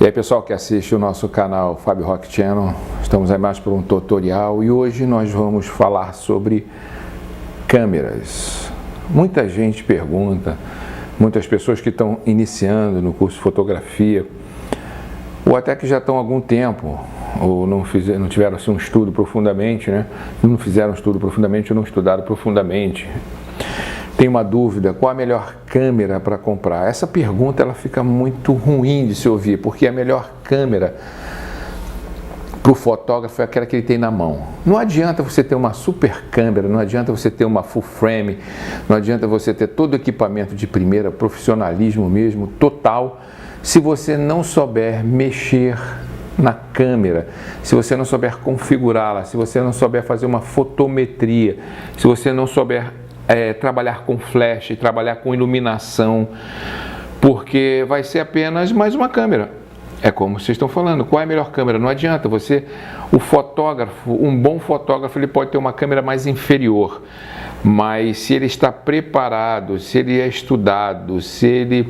E aí pessoal que assiste o nosso canal Fábio Rock Channel, estamos aí mais para um tutorial e hoje nós vamos falar sobre câmeras. Muita gente pergunta, muitas pessoas que estão iniciando no curso de fotografia ou até que já estão há algum tempo ou não tiveram assim, um estudo profundamente, né? Não fizeram um estudo profundamente ou não estudaram profundamente. Tem uma dúvida, qual a melhor câmera para comprar? Essa pergunta ela fica muito ruim de se ouvir, porque a melhor câmera para o fotógrafo é aquela que ele tem na mão. Não adianta você ter uma super câmera, não adianta você ter uma full frame, não adianta você ter todo o equipamento de primeira, profissionalismo mesmo, total, se você não souber mexer na câmera, se você não souber configurá-la, se você não souber fazer uma fotometria, se você não souber trabalhar com flash, trabalhar com iluminação, porque vai ser apenas mais uma câmera. É como vocês estão falando, qual é a melhor câmera? Não adianta o fotógrafo, um bom fotógrafo, ele pode ter uma câmera mais inferior, mas se ele está preparado, se ele é estudado, se ele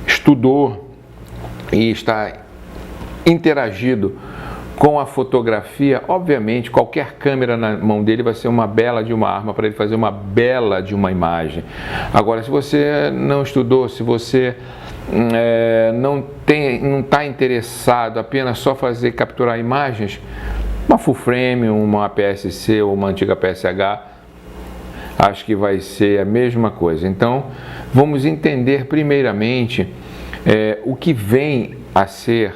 estudou e está interagido com a fotografia, obviamente qualquer câmera na mão dele vai ser uma bela de uma arma para ele fazer uma bela de uma imagem. Agora, se você não estudou, se você não está interessado apenas só capturar imagens, uma full frame, uma APS-C ou uma antiga PSH, acho que vai ser a mesma coisa. Então, vamos entender primeiramente o que vem a ser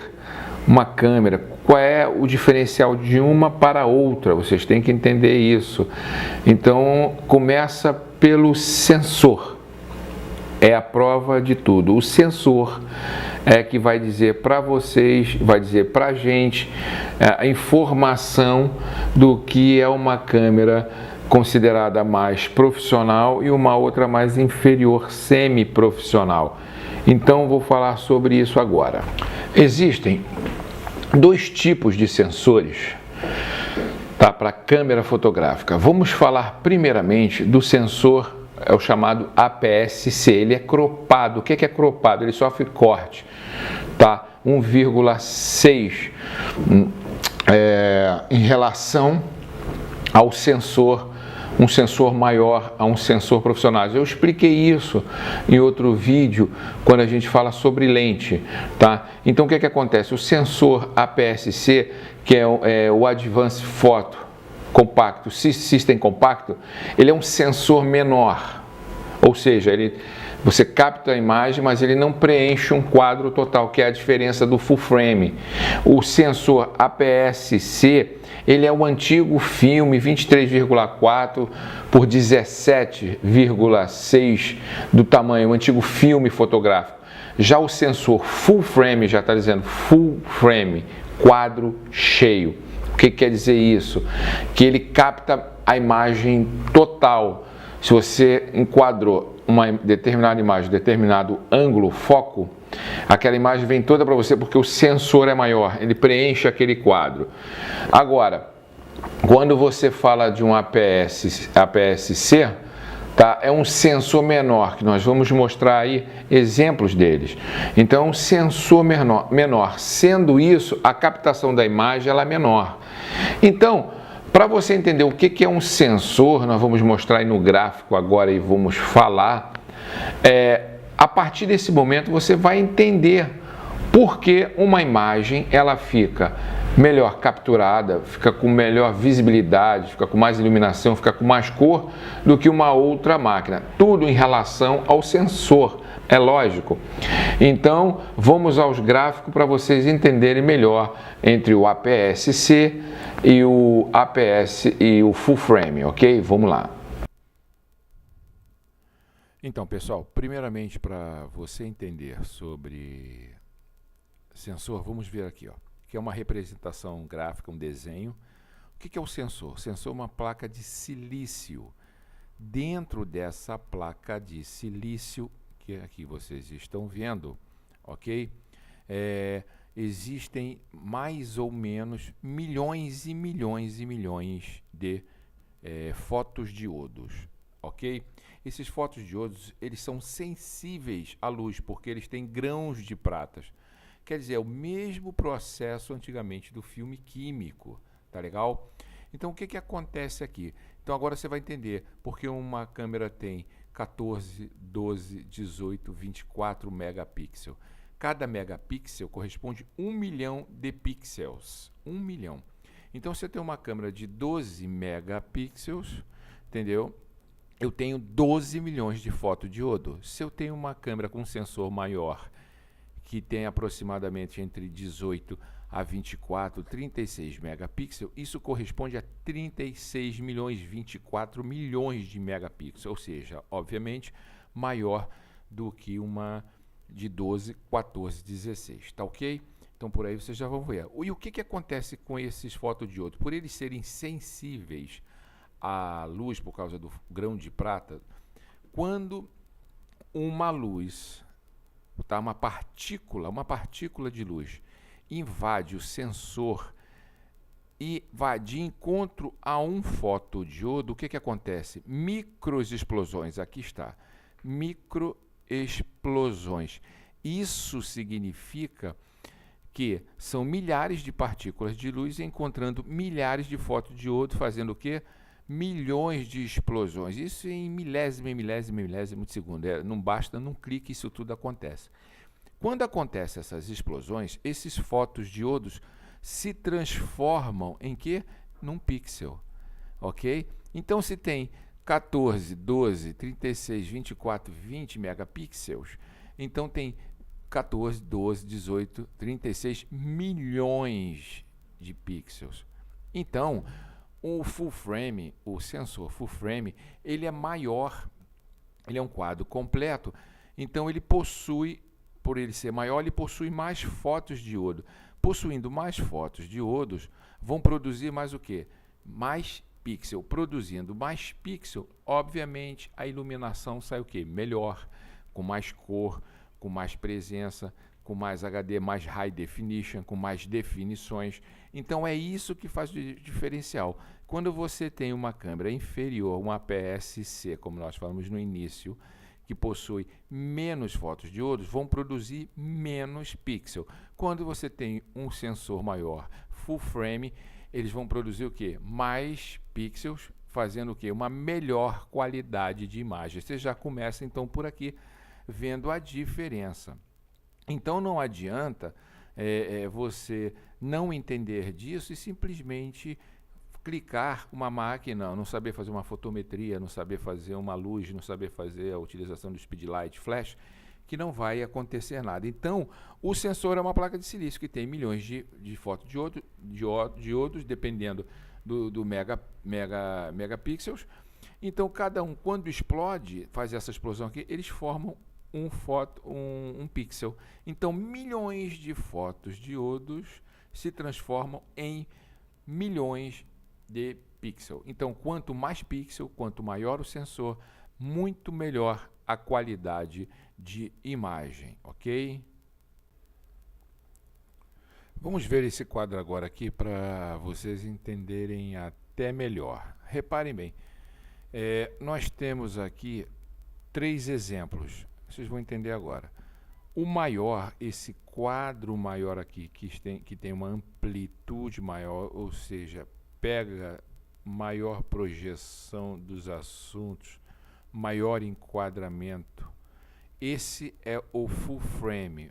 uma câmera. Qual é o diferencial de uma para outra? Vocês têm que entender isso. Então, começa pelo sensor. É a prova de tudo. O sensor é que vai dizer para vocês, vai dizer para a gente a informação do que é uma câmera considerada mais profissional e uma outra mais inferior, semi-profissional. Então, vou falar sobre isso agora. Existem dois tipos de sensores, tá, para câmera fotográfica. Vamos falar primeiramente do sensor, é o chamado APS-C. Ele é cropado. O que é cropado? Ele sofre corte, tá? 1,6 em relação ao sensor, um sensor maior a um sensor profissional. Eu expliquei isso em outro vídeo quando a gente fala sobre lente, tá? Então o que acontece? O sensor APS-C, que é o Advanced Photo Compacto, System Compacto, ele é um sensor menor, ou seja, você capta a imagem, mas ele não preenche um quadro total, que é a diferença do full frame. O sensor APS-C, ele é o antigo filme 23,4 por 17,6 do tamanho, o antigo filme fotográfico. Já o sensor full frame, já está dizendo full frame, quadro cheio. O que quer dizer isso? Que ele capta a imagem total. Se você enquadrou uma determinada imagem, determinado ângulo, foco, aquela imagem vem toda para você porque o sensor é maior, ele preenche aquele quadro. Agora, quando você fala de um APS-C, tá, é um sensor menor, que nós vamos mostrar aí exemplos deles. Então, um sensor menor. Sendo isso, a captação da imagem ela é menor. Então, para você entender o que é um sensor, nós vamos mostrar aí no gráfico agora e vamos falar. A partir desse momento você vai entender por que uma imagem ela fica melhor capturada, fica com melhor visibilidade, fica com mais iluminação, fica com mais cor do que uma outra máquina. Tudo em relação ao sensor, é lógico. Então, vamos aos gráficos para vocês entenderem melhor entre o APS-C e o APS e o full frame, ok? Vamos lá. Então, pessoal, primeiramente para você entender sobre sensor, vamos ver aqui, ó, que é uma representação gráfica, um desenho. O que é o sensor? O sensor é uma placa de silício. Dentro dessa placa de silício, que aqui vocês estão vendo, ok? Existem mais ou menos milhões e milhões e milhões de fotodiodos, ok? Esses fotodiodos, eles são sensíveis à luz, porque eles têm grãos de pratas. Quer dizer, é o mesmo processo antigamente do filme químico, tá legal? Então o que acontece aqui? Então agora você vai entender porque uma câmera tem 14, 12, 18, 24 megapixels. Cada megapixel corresponde a 1 milhão de pixels. 1 milhão. Então, se eu tenho uma câmera de 12 megapixels, entendeu? Eu tenho 12 milhões de fotodiodo. Se eu tenho uma câmera com um sensor maior, que tem aproximadamente entre 18 a 24, 36 megapixels, isso corresponde a 36 milhões, 24 milhões de megapixels, ou seja, obviamente, maior do que uma de 12, 14, 16, tá ok? Então por aí vocês já vão ver. E o que acontece com esses fotodiodos? Por eles serem sensíveis à luz por causa do grão de prata, quando uma luz, tá, uma partícula de luz invade o sensor e vai de encontro a um fotodiodo, o que acontece? Microexplosões, aqui está, microexplosões. Isso significa que são milhares de partículas de luz encontrando milhares de fotodiodos, fazendo o quê? Milhões de explosões. Isso em milésimo de segundo. Não basta num clique, isso tudo acontece. Quando acontecem essas explosões, esses fotodiodos se transformam em quê? Num pixel, ok? Então, se tem 14, 12, 36, 24, 20 megapixels, então tem 14, 12, 18, 36 milhões de pixels. Então, o full frame, o sensor full frame, ele é maior, ele é um quadro completo, então ele possui, por ele ser maior, ele possui mais fotodiodo. Possuindo mais fotodiodos, vão produzir mais o quê? Mais pixel. Produzindo mais pixel, obviamente a iluminação sai o quê? Melhor, com mais cor, com mais presença, com mais HD, mais high definition, com mais definições. Então é isso que faz o diferencial. Quando você tem uma câmera inferior, uma APS-C, como nós falamos no início, que possui menos fotodiodos, vão produzir menos pixel. Quando você tem um sensor maior, full frame, eles vão produzir o quê? Mais pixels, fazendo o quê? Uma melhor qualidade de imagem. Você já começa então por aqui, vendo a diferença. Então não adianta você não entender disso e simplesmente clicar uma máquina, não saber fazer uma fotometria, não saber fazer uma luz, não saber fazer a utilização do speedlight flash, que não vai acontecer nada. Então, o sensor é uma placa de silício que tem milhões de fotodiodos, dependendo do megapixels. Então, cada um, quando explode, faz essa explosão aqui, eles formam um pixel. Então, milhões de fotodiodos se transformam em milhões de pixel. Então, quanto mais pixel, quanto maior o sensor, muito melhor a qualidade de imagem, ok? Vamos ver esse quadro agora aqui para vocês entenderem até melhor. Reparem bem, nós temos aqui 3 exemplos, vocês vão entender agora. O maior, esse quadro maior aqui, que tem uma amplitude maior, ou seja, pega maior projeção dos assuntos, maior enquadramento. Esse é o full frame,